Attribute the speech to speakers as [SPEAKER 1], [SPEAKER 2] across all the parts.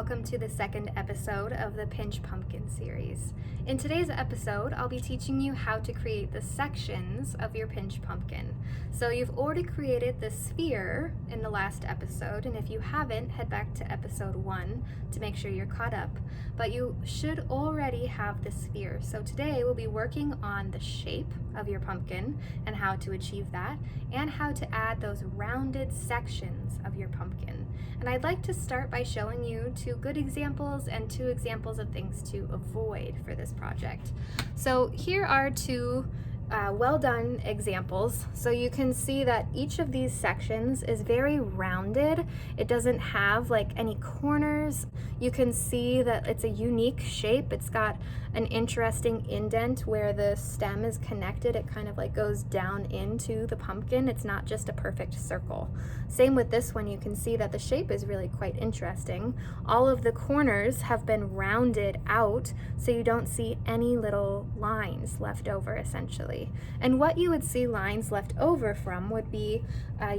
[SPEAKER 1] welcome to the second episode of the Pinch Pumpkin series. In today's episode, I'll be teaching you how to create the sections of your pinch pumpkin. So you've already created the sphere in the last episode, and if you haven't, head back to episode 1 to make sure you're caught up. But you should already have the sphere. So today we'll be working on the shape of your pumpkin and how to achieve that, and how to add those rounded sections of your pumpkin. And I'd like to start by showing you 2 good examples and 2 examples of things to avoid for this project. So here are 2 well done examples. So you can see that each of these sections is very rounded. It doesn't have like any corners. You can see that it's a unique shape. It's got an interesting indent where the stem is connected. It kind of like goes down into the pumpkin. It's not just a perfect circle. Same with this one. You can see that the shape is really quite interesting. All of the corners have been rounded out, so you don't see any little lines left over essentially. And what you would see lines left over from would be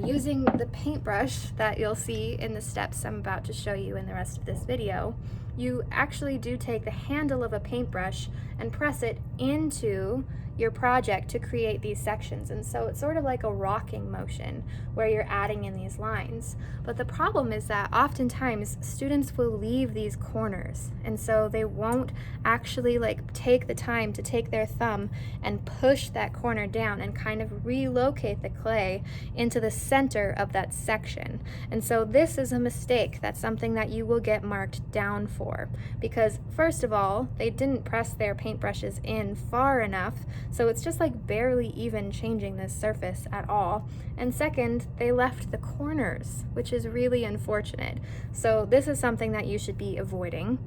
[SPEAKER 1] using the paintbrush that you'll see in the steps I'm about to show you in the rest of this video. You actually do take the handle of a paintbrush and press it into your project to create these sections. And so it's sort of like a rocking motion where you're adding in these lines. But the problem is that oftentimes students will leave these corners, and so they won't actually like take the time to take their thumb and push that corner down and kind of relocate the clay into the center of that section. And so this is a mistake. That's something that you will get marked down for, because first of all, they didn't press their paintbrushes in far enough, so it's just like barely even changing this surface at all. And second, they left the corners, which is really unfortunate. So this is something that you should be avoiding.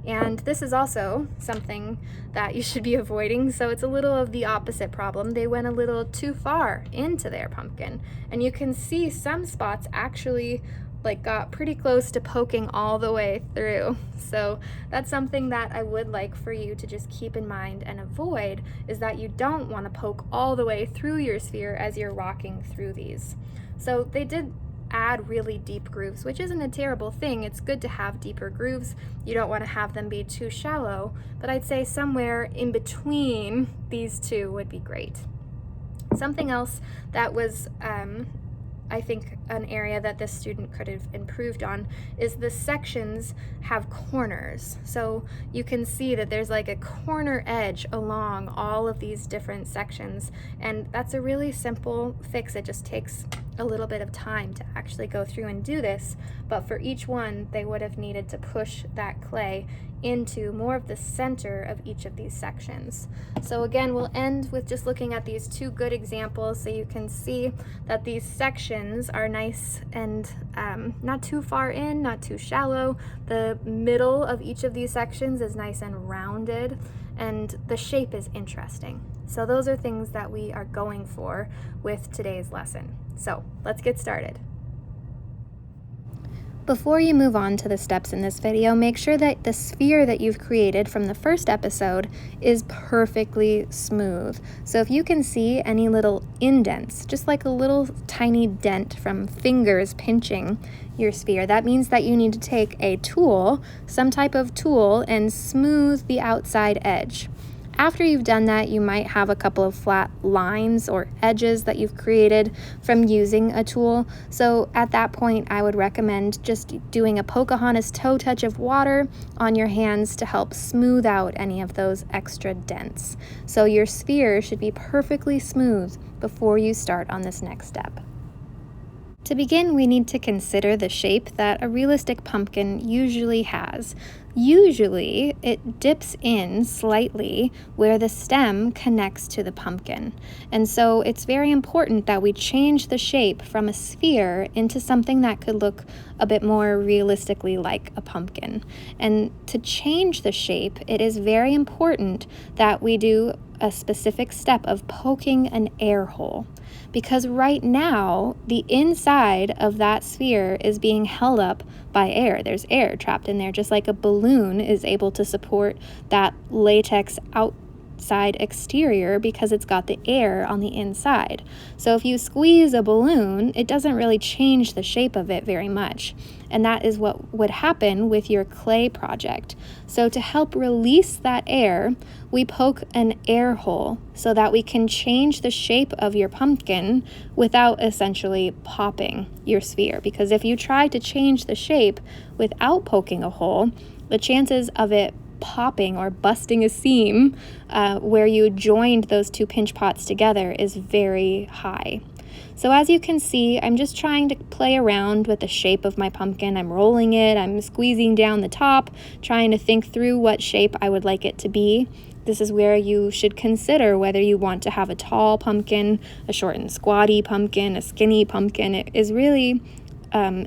[SPEAKER 1] And this is also something that you should be avoiding. So it's a little of the opposite problem. They went a little too far into their pumpkin. And you can see some spots actually like got pretty close to poking all the way through. So that's something that I would like for you to just keep in mind and avoid, is that you don't want to poke all the way through your sphere as you're rocking through these. So they did add really deep grooves, which isn't a terrible thing. It's good to have deeper grooves. You don't want to have them be too shallow, but I'd say somewhere in between these 2 would be great. Something else that was I think an area that this student could have improved on is the sections have corners. So you can see that there's like a corner edge along all of these different sections, and that's a really simple fix. It just takes a little bit of time to actually go through and do this, but for each one they would have needed to push that clay into more of the center of each of these sections. So again, we'll end with just looking at these 2 good examples so you can see that these sections are nice and not too far in, not too shallow. The middle of each of these sections is nice and rounded, and the shape is interesting. So those are things that we are going for with today's lesson. So let's get started. Before you move on to the steps in this video, make sure that the sphere that you've created from the first episode is perfectly smooth. So if you can see any little indents, just like a little tiny dent from fingers pinching your sphere, that means that you need to take a tool, some type of tool, and smooth the outside edge. After you've done that, you might have a couple of flat lines or edges that you've created from using a tool. So at that point, I would recommend just doing a Pocahontas toe touch of water on your hands to help smooth out any of those extra dents. So your sphere should be perfectly smooth before you start on this next step. To begin, we need to consider the shape that a realistic pumpkin usually has. Usually, it dips in slightly where the stem connects to the pumpkin. And so it's very important that we change the shape from a sphere into something that could look a bit more realistically like a pumpkin. And to change the shape, it is very important that we do a specific step of poking an air hole. Because right now, the inside of that sphere is being held up by air. There's air trapped in there, just like a balloon is able to support that latex outside exterior because it's got the air on the inside. So if you squeeze a balloon, it doesn't really change the shape of it very much. And that is what would happen with your clay project. So to help release that air, we poke an air hole so that we can change the shape of your pumpkin without essentially popping your sphere. Because if you try to change the shape without poking a hole, the chances of it popping or busting a seam where you joined those two pinch pots together is very high. So as you can see, I'm just trying to play around with the shape of my pumpkin. I'm rolling it, I'm squeezing down the top, trying to think through what shape I would like it to be. This is where you should consider whether you want to have a tall pumpkin, a short and squatty pumpkin, a skinny pumpkin. It is really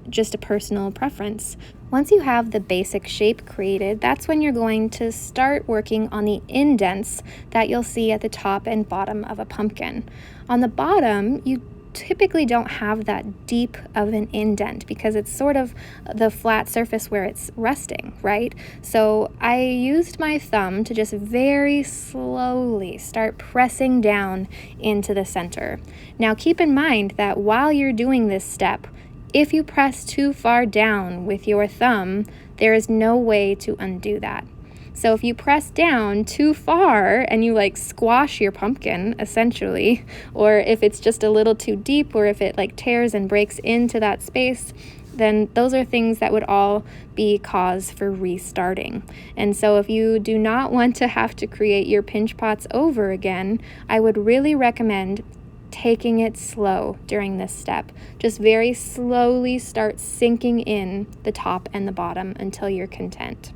[SPEAKER 1] just a personal preference. Once you have the basic shape created, that's when you're going to start working on the indents that you'll see at the top and bottom of a pumpkin. On the bottom, you typically don't have that deep of an indent because it's sort of the flat surface where it's resting, right? So I used my thumb to just very slowly start pressing down into the center. Now keep in mind that while you're doing this step, if you press too far down with your thumb, there is no way to undo that. So if you press down too far and you like squash your pumpkin essentially, or if it's just a little too deep, or if it like tears and breaks into that space, then those are things that would all be cause for restarting. And so if you do not want to have to create your pinch pots over again, I would really recommend taking it slow during this step. Just very slowly start sinking in the top and the bottom until you're content.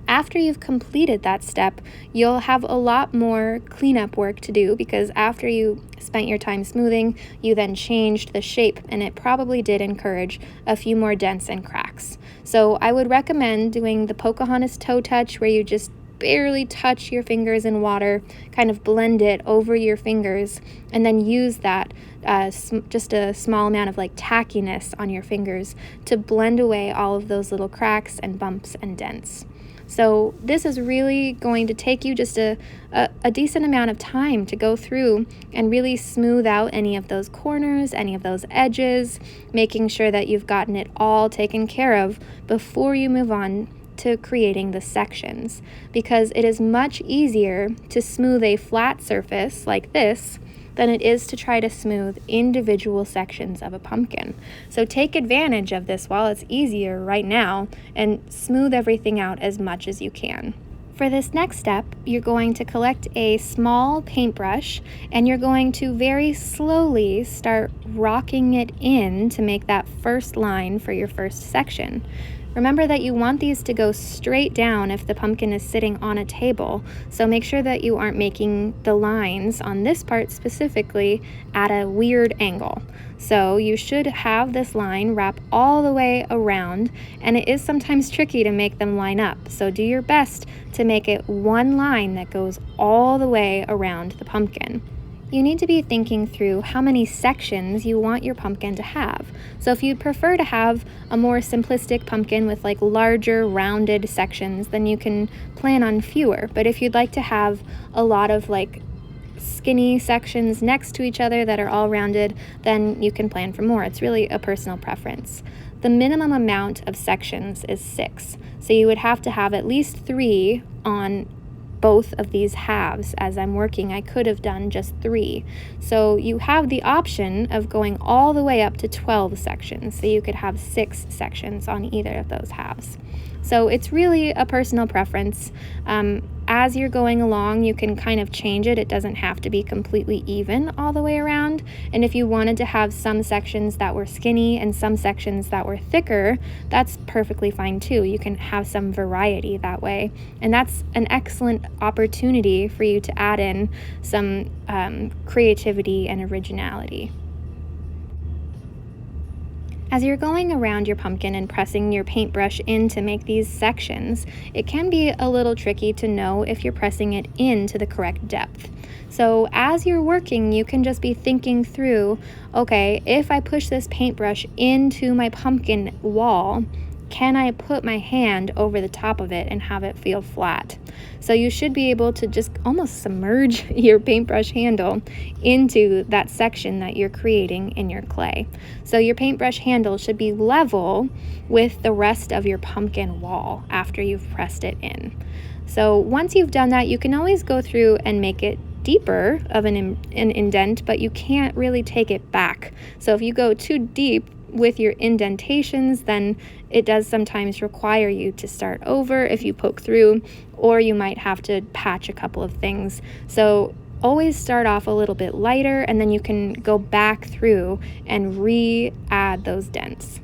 [SPEAKER 1] After you've completed that step, you'll have a lot more cleanup work to do because after you spent your time smoothing, you then changed the shape, and it probably did encourage a few more dents and cracks. So I would recommend doing the Pocahontas toe touch, where you just barely touch your fingers in water, kind of blend it over your fingers, and then use that just a small amount of like tackiness on your fingers to blend away all of those little cracks and bumps and dents. So this is really going to take you just a decent amount of time to go through and really smooth out any of those corners, any of those edges, making sure that you've gotten it all taken care of before you move on to creating the sections, because it is much easier to smooth a flat surface like this than it is to try to smooth individual sections of a pumpkin. So take advantage of this while it's easier right now and smooth everything out as much as you can. For this next step, you're going to collect a small paintbrush and you're going to very slowly start rocking it in to make that first line for your first section. Remember that you want these to go straight down if the pumpkin is sitting on a table, so make sure that you aren't making the lines on this part specifically at a weird angle. So you should have this line wrap all the way around, and it is sometimes tricky to make them line up, so do your best to make it one line that goes all the way around the pumpkin. You need to be thinking through how many sections you want your pumpkin to have. So if you'd prefer to have a more simplistic pumpkin with like larger rounded sections, then you can plan on fewer. But if you'd like to have a lot of like skinny sections next to each other that are all rounded, then you can plan for more. It's really a personal preference. The minimum amount of sections is 6. So you would have to have at least 3 on both of these halves. As I'm working, I could have done just 3. So you have the option of going all the way up to 12 sections. So you could have 6 sections on either of those halves. So it's really a personal preference. As you're going along, you can kind of change it. It doesn't have to be completely even all the way around. And if you wanted to have some sections that were skinny and some sections that were thicker, that's perfectly fine too. You can have some variety that way. And that's an excellent opportunity for you to add in some creativity and originality. As you're going around your pumpkin and pressing your paintbrush in to make these sections, it can be a little tricky to know if you're pressing it in to the correct depth. So as you're working, you can just be thinking through, okay, if I push this paintbrush into my pumpkin wall, can I put my hand over the top of it and have it feel flat? So you should be able to just almost submerge your paintbrush handle into that section that you're creating in your clay. So your paintbrush handle should be level with the rest of your pumpkin wall after you've pressed it in. So once you've done that, you can always go through and make it deeper of an indent, but you can't really take it back. So if you go too deep with your indentations, then it does sometimes require you to start over if you poke through, or you might have to patch a couple of things. So always start off a little bit lighter, and then you can go back through and re-add those dents.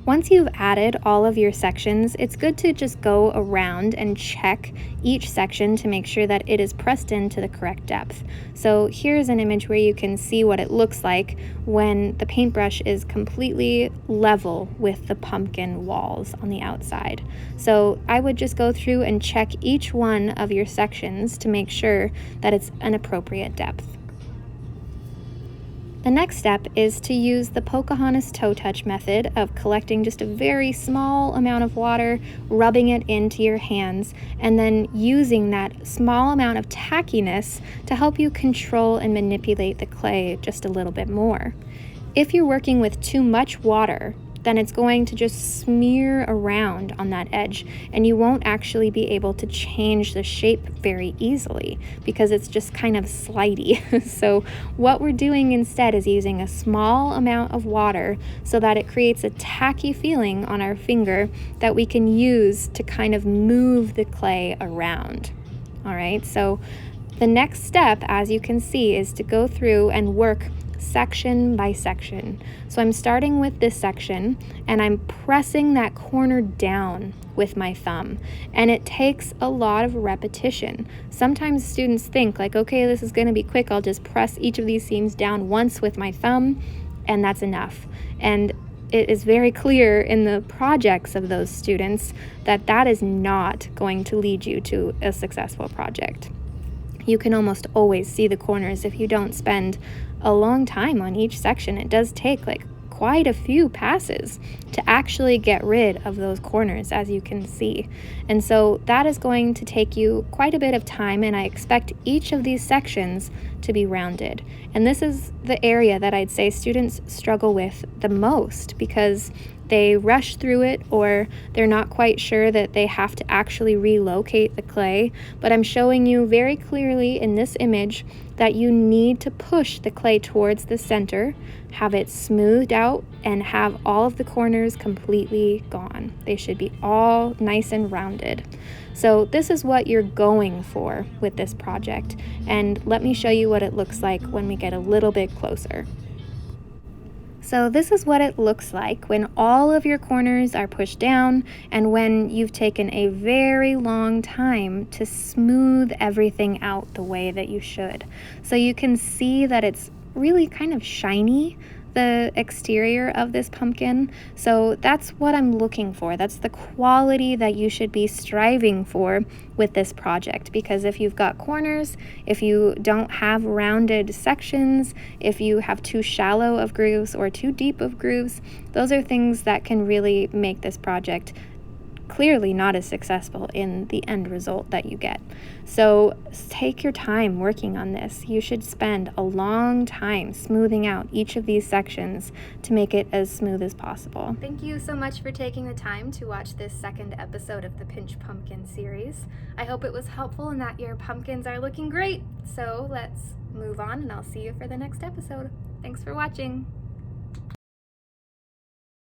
[SPEAKER 1] Once you've added all of your sections, it's good to just go around and check each section to make sure that it is pressed into the correct depth. So here's an image where you can see what it looks like when the paintbrush is completely level with the pumpkin walls on the outside. So I would just go through and check each one of your sections to make sure that it's an appropriate depth. The next step is to use the Pocahontas toe touch method of collecting just a very small amount of water, rubbing it into your hands, and then using that small amount of tackiness to help you control and manipulate the clay just a little bit more. If you're working with too much water, then it's going to just smear around on that edge, and you won't actually be able to change the shape very easily because it's just kind of slidey. So what we're doing instead is using a small amount of water so that it creates a tacky feeling on our finger that we can use to kind of move the clay around. All right, so the next step, as you can see, is to go through and work section by section. So I'm starting with this section and I'm pressing that corner down with my thumb, and it takes a lot of repetition. Sometimes students think like, okay, this is going to be quick, I'll just press each of these seams down once with my thumb and that's enough. And it is very clear in the projects of those students that that is not going to lead you to a successful project. You can almost always see the corners if you don't spend a long time on each section. It does take like quite a few passes to actually get rid of those corners, as you can see. And so that is going to take you quite a bit of time, and I expect each of these sections to be rounded. And this is the area that I'd say students struggle with the most because they rush through it, or they're not quite sure that they have to actually relocate the clay. But I'm showing you very clearly in this image that you need to push the clay towards the center, have it smoothed out, and have all of the corners completely gone. They should be all nice and rounded. So this is what you're going for with this project. And let me show you what it looks like when we get a little bit closer. So this is what it looks like when all of your corners are pushed down and when you've taken a very long time to smooth everything out the way that you should. So you can see that it's really kind of shiny, the exterior of this pumpkin. So that's what I'm looking for. That's the quality that you should be striving for with this project, because if you've got corners, if you don't have rounded sections, if you have too shallow of grooves or too deep of grooves, those are things that can really make this project clearly not as successful in the end result that you get. So take your time working on this. You should spend a long time smoothing out each of these sections to make it as smooth as possible. Thank you so much for taking the time to watch this second episode of the Pinch Pumpkin series. I hope it was helpful and that your pumpkins are looking great. So let's move on, and I'll see you for the next episode. Thanks for watching.